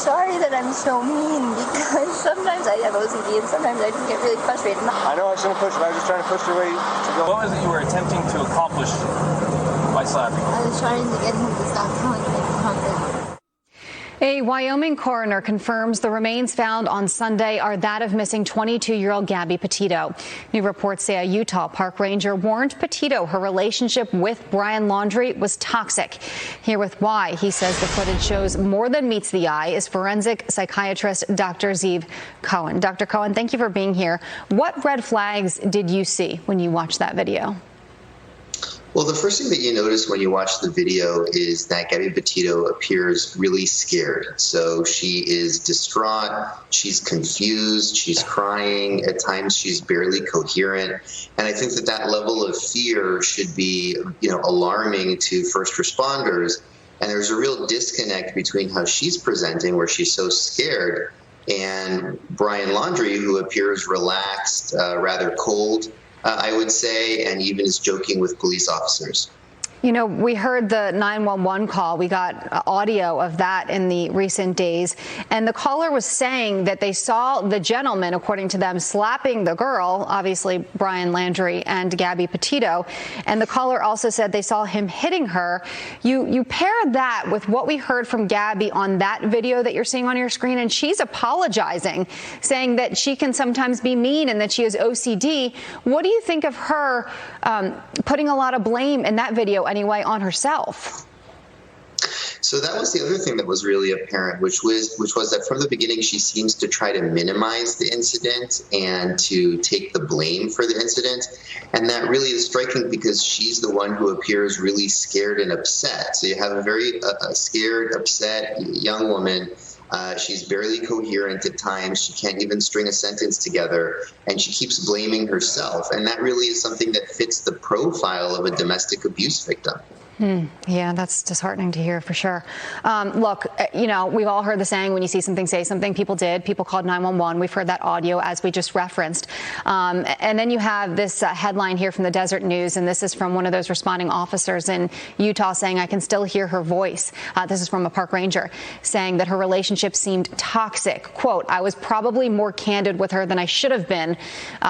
sorry that I'm so mean, because sometimes I have OCD and sometimes I just get really frustrated. I know I shouldn't push, but I was just trying to push your way to go. What was it you were attempting to accomplish by slapping? I was trying to get him to stop telling me something. A Wyoming coroner confirms the remains found on Sunday are that of missing 22-year-old Gabby Petito. New reports say a Utah park ranger warned Petito her relationship with Brian Laundrie was toxic. Here with why he says the footage shows more than meets the eye is forensic psychiatrist Dr. Ziv Cohen. Dr. Cohen, thank you for being here. What red flags did you see when you watched that video? Well, the first thing that you notice when you watch the video is that Gabby Petito appears really scared. So she is distraught, she's confused, she's crying, at times she's barely coherent. And I think that that level of fear should be, alarming to first responders. And there's a real disconnect between how she's presenting, where she's so scared, and Brian Laundrie, who appears relaxed, rather cold, I would say, and even is joking with police officers. You know, we heard the 911 call. We got audio of that in the recent days. And the caller was saying that they saw the gentleman, according to them, slapping the girl, obviously Brian Laundrie and Gabby Petito. And the caller also said they saw him hitting her. You pair that with what we heard from Gabby on that video that you're seeing on your screen, and she's apologizing, saying that she can sometimes be mean and that she has OCD. What do you think of her putting a lot of blame in that video anyway on herself? So that was the other thing that was really apparent, which was that from the beginning she seems to try to minimize the incident and to take the blame for the incident. And that really is striking because she's the one who appears really scared and upset. So you have a very scared, upset young woman. She's barely coherent at times. She can't even string a sentence together, and she keeps blaming herself. And that really is something that fits the profile of a domestic abuse victim. Yeah, that's disheartening to hear for sure. Look, we've all heard the saying, when you see something, say something. People did. People called 911. We've heard that audio, as we just referenced. And then you have this headline here from the Desert News, and this is from one of those responding officers in Utah saying, I can still hear her voice. This is from a park ranger saying that her relationship seemed toxic. Quote, I was probably more candid with her than I should have been.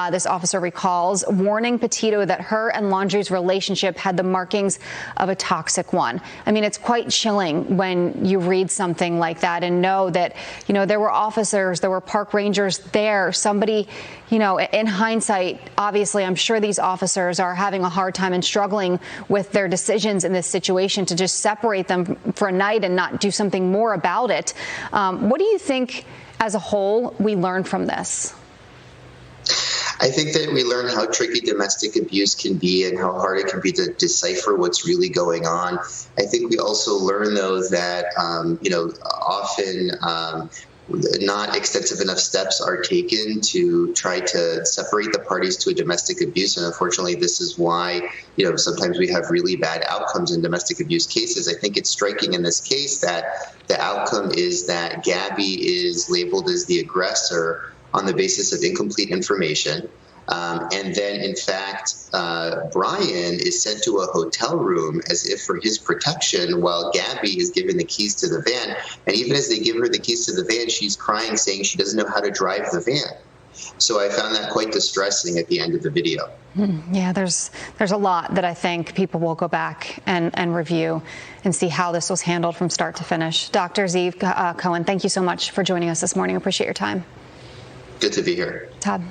This officer recalls, warning Petito that her and Laundrie's relationship had the markings of a toxic one. I mean, it's quite chilling when you read something like that and know that, there were officers, there were park rangers there. Somebody, in hindsight, obviously, I'm sure these officers are having a hard time and struggling with their decisions in this situation to just separate them for a night and not do something more about it. What do you think, as a whole, we learn from this? I think that we learn how tricky domestic abuse can be and how hard it can be to decipher what's really going on. I think we also learn, though, that, often not extensive enough steps are taken to try to separate the parties to a domestic abuse. And unfortunately, this is why, sometimes we have really bad outcomes in domestic abuse cases. I think it's striking in this case that the outcome is that Gabby is labeled as the aggressor on the basis of incomplete information. And then, in fact, Brian is sent to a hotel room as if for his protection, while Gabby is given the keys to the van. And even as they give her the keys to the van, she's crying, saying she doesn't know how to drive the van. So I found that quite distressing at the end of the video. Yeah, there's a lot that I think people will go back and review and see how this was handled from start to finish. Dr. Ziv Cohen, thank you so much for joining us this morning. Appreciate your time. Good to be here. Todd.